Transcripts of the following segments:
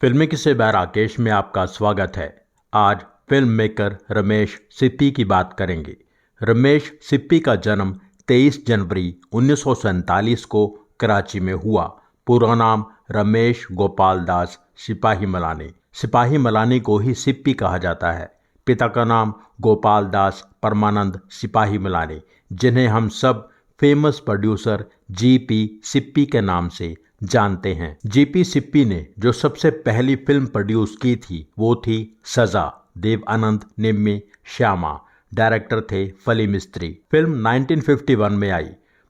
फिल्मी किस्से बाय राकेश में आपका स्वागत है। आज फिल्म मेकर रमेश सिप्पी की बात करेंगे। रमेश सिप्पी का जन्म 23 जनवरी 1947 को कराची में हुआ। पूरा नाम रमेश गोपाल दास सिपाही मलानी। सिपाही मलानी को ही सिप्पी कहा जाता है। पिता का नाम गोपाल दास परमानंद सिपाही मलानी, जिन्हें हम सब फेमस प्रोड्यूसर जीपी सिप्पी के नाम से जानते हैं। जीपी सिप्पी ने जो सबसे पहली फिल्म प्रोड्यूस की थी वो थी सजा। देव आनंद, निम्मी, श्यामा डायरेक्टर थे फली मिस्त्री। फिल्म 1951 में आई।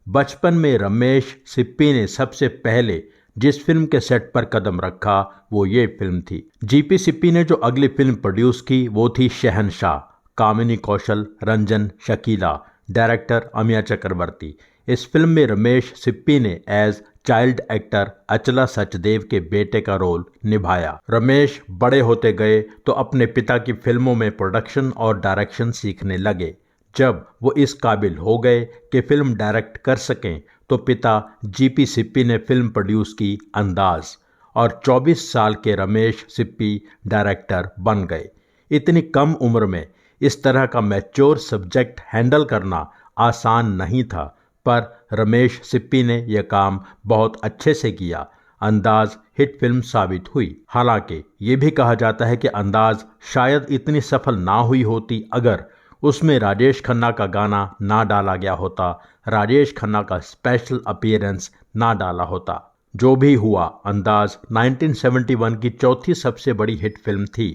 बचपन में रमेश सिप्पी ने सबसे पहले जिस फिल्म के सेट पर कदम रखा वो ये फिल्म थी। जीपी सिप्पी ने जो अगली फिल्म प्रोड्यूस की वो थी शहंशाह। कामिनी कौशल, रंजन, शकीला, डायरेक्टर अमिया चक्रवर्ती। इस फिल्म में रमेश सिप्पी ने एज चाइल्ड एक्टर अचला सचदेव के बेटे का रोल निभाया। रमेश बड़े होते गए तो अपने पिता की फिल्मों में प्रोडक्शन और डायरेक्शन सीखने लगे। जब वो इस काबिल हो गए कि फिल्म डायरेक्ट कर सकें तो पिता जीपी सिप्पी ने फिल्म प्रोड्यूस की अंदाज, और 24 साल के रमेश सिप्पी डायरेक्टर बन गए। इतनी कम उम्र में इस तरह का मैच्योर सब्जेक्ट हैंडल करना आसान नहीं था, पर रमेश सिप्पी ने यह काम बहुत अच्छे से किया। अंदाज हिट फिल्म साबित हुई। हालांकि ये भी कहा जाता है कि अंदाज शायद इतनी सफल ना हुई होती अगर उसमें राजेश खन्ना का गाना ना डाला गया होता, राजेश खन्ना का स्पेशल अपीयरेंस ना डाला होता। जो भी हुआ, अंदाज 1971 की चौथी सबसे बड़ी हिट फिल्म थी।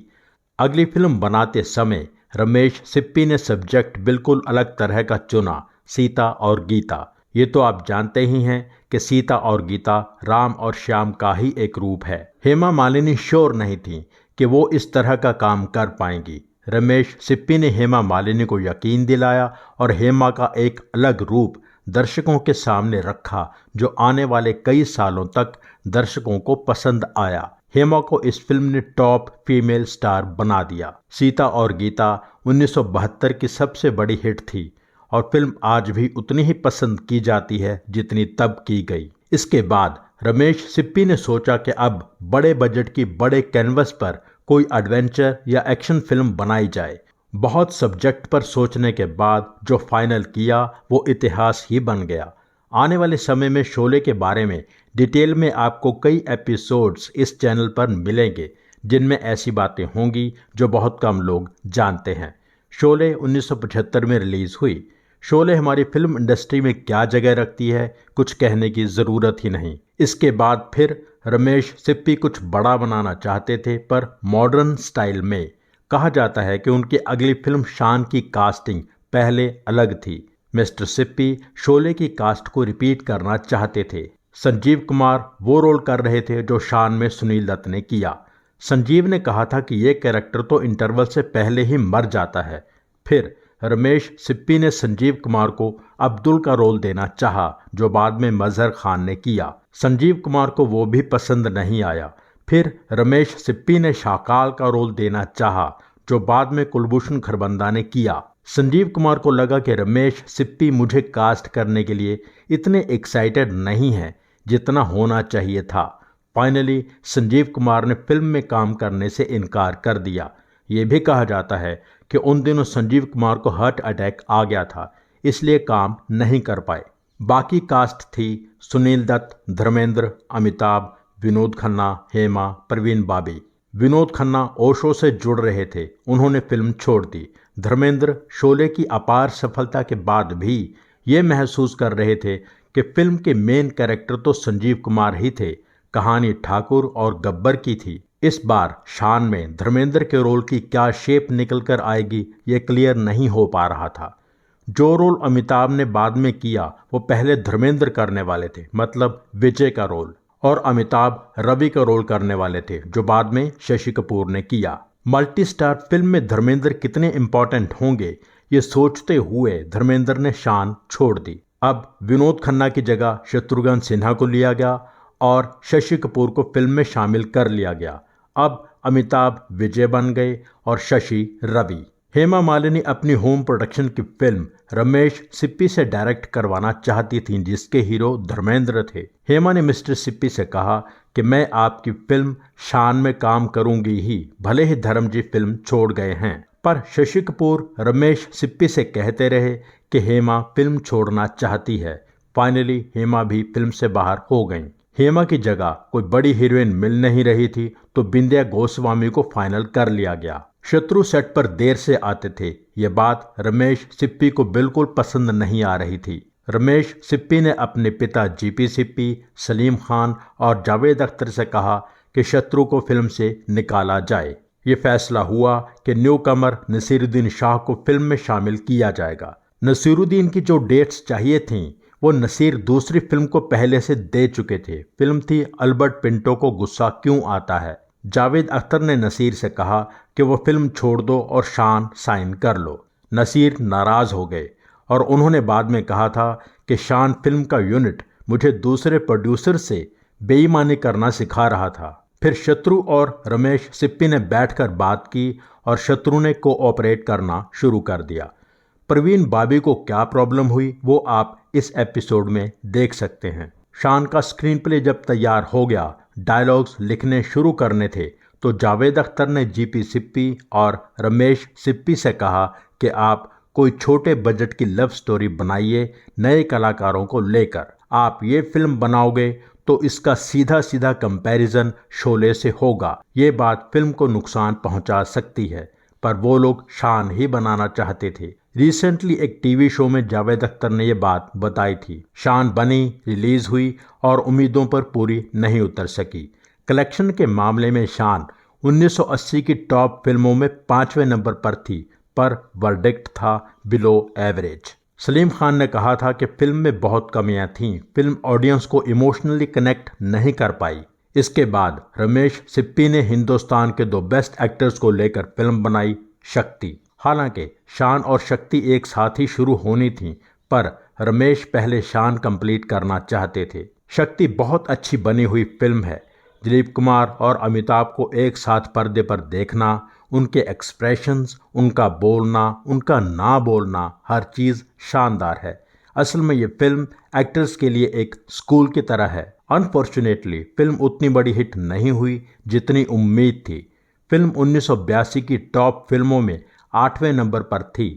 अगली फिल्म बनाते समय रमेश सिप्पी ने सब्जेक्ट बिल्कुल अलग तरह का चुना, सीता और गीता। ये तो आप जानते ही हैं कि सीता और गीता राम और श्याम का ही एक रूप है। हेमा मालिनी श्योर नहीं थी कि वो इस तरह का काम कर पाएंगी। रमेश सिप्पी ने हेमा मालिनी को यकीन दिलाया और हेमा का एक अलग रूप दर्शकों के सामने रखा जो आने वाले कई सालों तक दर्शकों को पसंद आया। हेमा को इस फिल्म ने टॉप फीमेल स्टार बना दिया। सीता और गीता 1972 की सबसे बड़ी हिट थी और फिल्म आज भी उतनी ही पसंद की जाती है जितनी तब की गई। इसके बाद रमेश सिप्पी ने सोचा कि अब बड़े बजट की बड़े कैनवस पर कोई एडवेंचर या एक्शन फिल्म बनाई जाए। बहुत सब्जेक्ट पर सोचने के बाद जो फाइनल किया वो इतिहास ही बन गया। आने वाले समय में शोले के बारे में डिटेल में आपको कई एपिसोड्स इस चैनल पर मिलेंगे जिनमें ऐसी बातें होंगी जो बहुत कम लोग जानते हैं। शोले 1975 में रिलीज हुई। शोले हमारी फिल्म इंडस्ट्री में क्या जगह रखती है कुछ कहने की ज़रूरत ही नहीं। इसके बाद फिर रमेश सिप्पी कुछ बड़ा बनाना चाहते थे पर मॉडर्न स्टाइल में। कहा जाता है कि उनकी अगली फिल्म शान की कास्टिंग पहले अलग थी। मिस्टर सिप्पी शोले की कास्ट को रिपीट करना चाहते थे। संजीव कुमार वो रोल कर रहे थे जो शान में सुनील दत्त ने किया। संजीव ने कहा था कि ये कैरेक्टर तो इंटरवल से पहले ही मर जाता है। फिर रमेश सिप्पी ने संजीव कुमार को अब्दुल का रोल देना चाहा जो बाद में मजहर खान ने किया। संजीव कुमार को वो भी पसंद नहीं आया। फिर रमेश सिप्पी ने शाकाल का रोल देना चाहा जो बाद में कुलभूषण खरबंदा ने किया। संजीव कुमार को लगा कि रमेश सिप्पी मुझे कास्ट करने के लिए इतने एक्साइटेड नहीं हैं जितना होना चाहिए था। फाइनली संजीव कुमार ने फिल्म में काम करने से इनकार कर दिया। ये भी कहा जाता है कि उन दिनों संजीव कुमार को हार्ट अटैक आ गया था, इसलिए काम नहीं कर पाए। बाकी कास्ट थी सुनील दत्त, धर्मेंद्र, अमिताभ, विनोद खन्ना, हेमा, प्रवीण बाबी। विनोद खन्ना ओशो से जुड़ रहे थे, उन्होंने फिल्म छोड़ दी। धर्मेंद्र शोले की अपार सफलता के बाद भी ये महसूस कर रहे थे कि फिल्म के मेन कैरेक्टर तो संजीव कुमार ही थे, कहानी ठाकुर और गब्बर की थी। इस बार शान में धर्मेंद्र के रोल की क्या शेप निकल कर आएगी ये क्लियर नहीं हो पा रहा था। जो रोल अमिताभ ने बाद में किया वो पहले धर्मेंद्र करने वाले थे, मतलब विजय का रोल, और अमिताभ रवि का रोल करने वाले थे जो बाद में शशि कपूर ने किया। मल्टी स्टार फिल्म में धर्मेंद्र कितने इंपॉर्टेंट होंगे ये सोचते हुए धर्मेंद्र ने शान छोड़ दी। अब विनोद खन्ना की जगह शत्रुघ्न सिन्हा को लिया गया और शशि कपूर को फिल्म में शामिल कर लिया गया। अब अमिताभ विजय बन गए और शशि रवि। हेमा मालिनी अपनी होम प्रोडक्शन की फिल्म रमेश सिप्पी से डायरेक्ट करवाना चाहती थीं जिसके हीरो धर्मेंद्र थे। हेमा ने मिस्टर सिप्पी से कहा कि मैं आपकी फिल्म शान में काम करूंगी ही, भले ही धर्मजी फिल्म छोड़ गए हैं। पर शशि कपूर रमेश सिप्पी से कहते रहे कि हेमा फिल्म छोड़ना चाहती है। फाइनली हेमा भी फिल्म से बाहर हो गईं। हेमा की जगह कोई बड़ी हीरोइन मिल नहीं रही थी तो बिंदिया गोस्वामी को फाइनल कर लिया गया। शत्रु सेट पर देर से आते थे, ये बात रमेश सिप्पी को बिल्कुल पसंद नहीं आ रही थी। रमेश सिप्पी ने अपने पिता जीपी सिप्पी, सलीम खान और जावेद अख्तर से कहा कि शत्रु को फिल्म से निकाला जाए। ये फैसला हुआ कि न्यू कमर नसीरुद्दीन शाह को फिल्म में शामिल किया जाएगा। नसीरुद्दीन की जो डेट्स चाहिए थीं वो नसीर दूसरी फिल्म को पहले से दे चुके थे। फिल्म थी अल्बर्ट पिंटो को गुस्सा क्यों आता है। जावेद अख्तर ने नसीर से कहा कि वो फिल्म छोड़ दो और शान साइन कर लो। नसीर नाराज हो गए और उन्होंने बाद में कहा था कि शान फिल्म का यूनिट मुझे दूसरे प्रोड्यूसर से बेईमानी करना सिखा रहा था। फिर शत्रु और रमेश सिप्पी ने बैठकर बात की और शत्रु ने कोऑपरेट करना शुरू कर दिया। प्रवीण बाबी को क्या प्रॉब्लम हुई वो आप इस एपिसोड में देख सकते हैं। शान का स्क्रीन प्ले जब तैयार हो गया, डायलॉग्स लिखने शुरू करने थे तो जावेद अख्तर ने जीपी सिप्पी और रमेश सिप्पी से कहा कि आप कोई छोटे बजट की लव स्टोरी बनाइए नए कलाकारों को लेकर। आप ये फिल्म बनाओगे तो इसका सीधा सीधा कंपैरिजन शोले से होगा। ये बात फिल्म को नुकसान पहुंचा सकती है, पर वो लोग शान ही बनाना चाहते थे। रिसेंटली एक टीवी शो में जावेद अख्तर ने ये बात बताई थी। शान बनी, रिलीज हुई और उम्मीदों पर पूरी नहीं उतर सकी। कलेक्शन के मामले में शान 1980 की टॉप फिल्मों में 5वें नंबर पर थी, पर वर्डिक्ट था बिलो एवरेज। सलीम खान ने कहा था कि फिल्म में बहुत कमियां थीं, फिल्म ऑडियंस को इमोशनली कनेक्ट नहीं कर पाई। इसके बाद रमेश सिप्पी ने हिंदुस्तान के 2 बेस्ट एक्टर्स को लेकर फिल्म बनाई, शक्ति। हालांकि शान और शक्ति एक साथ ही शुरू होनी थी, पर रमेश पहले शान कंप्लीट करना चाहते थे। शक्ति बहुत अच्छी बनी हुई फिल्म है। दिलीप कुमार और अमिताभ को एक साथ पर्दे पर देखना, उनके एक्सप्रेशंस, उनका बोलना, उनका ना बोलना, हर चीज़ शानदार है। असल में ये फिल्म एक्टर्स के लिए एक स्कूल की तरह है। अनफॉर्चुनेटली फिल्म उतनी बड़ी हिट नहीं हुई जितनी उम्मीद थी। फिल्म 1982 की टॉप फिल्मों में 8वें नंबर पर थी,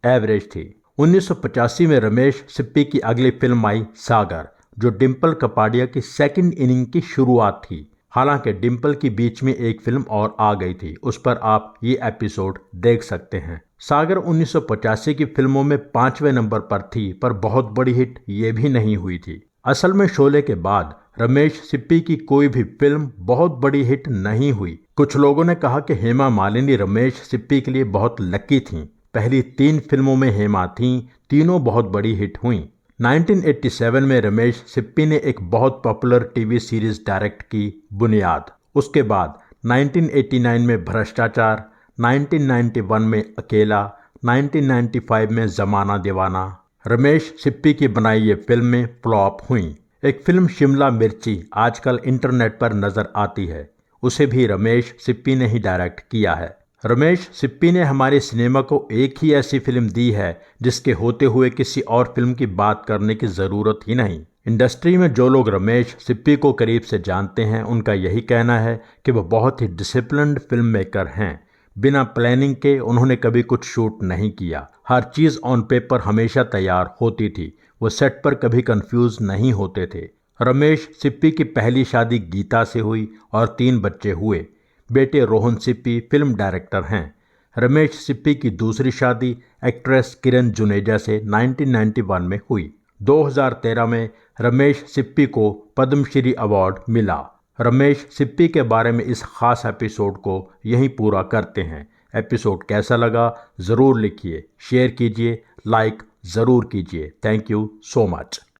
एवरेज थी। 1985 में रमेश सिप्पी की अगली फिल्म आई सागर, जो डिम्पल कपाडिया की सेकंड इनिंग की शुरुआत थी। हालांकि डिम्पल की बीच में एक फिल्म और आ गई थी, उस पर आप ये एपिसोड देख सकते हैं। सागर 1985 की फिल्मों में 5वें नंबर पर थी, पर बहुत बड़ी हिट ये भी नहीं हुई थी। असल में शोले के बाद रमेश सिप्पी की कोई भी फिल्म बहुत बड़ी हिट नहीं हुई। कुछ लोगों ने कहा कि हेमा मालिनी रमेश सिप्पी के लिए बहुत लकी थीं। पहली 3 फिल्मों में हेमा थीं, तीनों बहुत बड़ी हिट हुईं। 1987 में रमेश सिप्पी ने एक बहुत पॉपुलर टीवी सीरीज डायरेक्ट की, बुनियाद। उसके बाद 1989 में भ्रष्टाचार, 1991 में अकेला, 1995 में जमाना दीवाना। रमेश सिप्पी की बनाई ये फिल्में फ्लॉप हुईं। एक फिल्म शिमला मिर्ची आजकल इंटरनेट पर नजर आती है, उसे भी रमेश सिप्पी ने ही डायरेक्ट किया है। रमेश सिप्पी ने हमारे सिनेमा को एक ही ऐसी फिल्म दी है जिसके होते हुए किसी और फिल्म की बात करने की ज़रूरत ही नहीं। इंडस्ट्री में जो लोग रमेश सिप्पी को करीब से जानते हैं, उनका यही कहना है कि वह बहुत ही डिसिप्लिन्ड फिल्म मेकर हैं। बिना प्लानिंग के उन्होंने कभी कुछ शूट नहीं किया। हर चीज़ ऑन पेपर हमेशा तैयार होती थी। वो सेट पर कभी कंफ्यूज नहीं होते थे। रमेश सिप्पी की पहली शादी गीता से हुई और 3 बच्चे हुए। बेटे रोहन सिप्पी फिल्म डायरेक्टर हैं। रमेश सिप्पी की दूसरी शादी एक्ट्रेस किरण जुनेजा से 1991 में हुई। 2013 में रमेश सिप्पी को पद्मश्री अवार्ड मिला। रमेश सिप्पी के बारे में इस खास एपिसोड को यहीं पूरा करते हैं। एपिसोड कैसा लगा ज़रूर लिखिए, शेयर कीजिए, लाइक ज़रूर कीजिए। Thank you so much.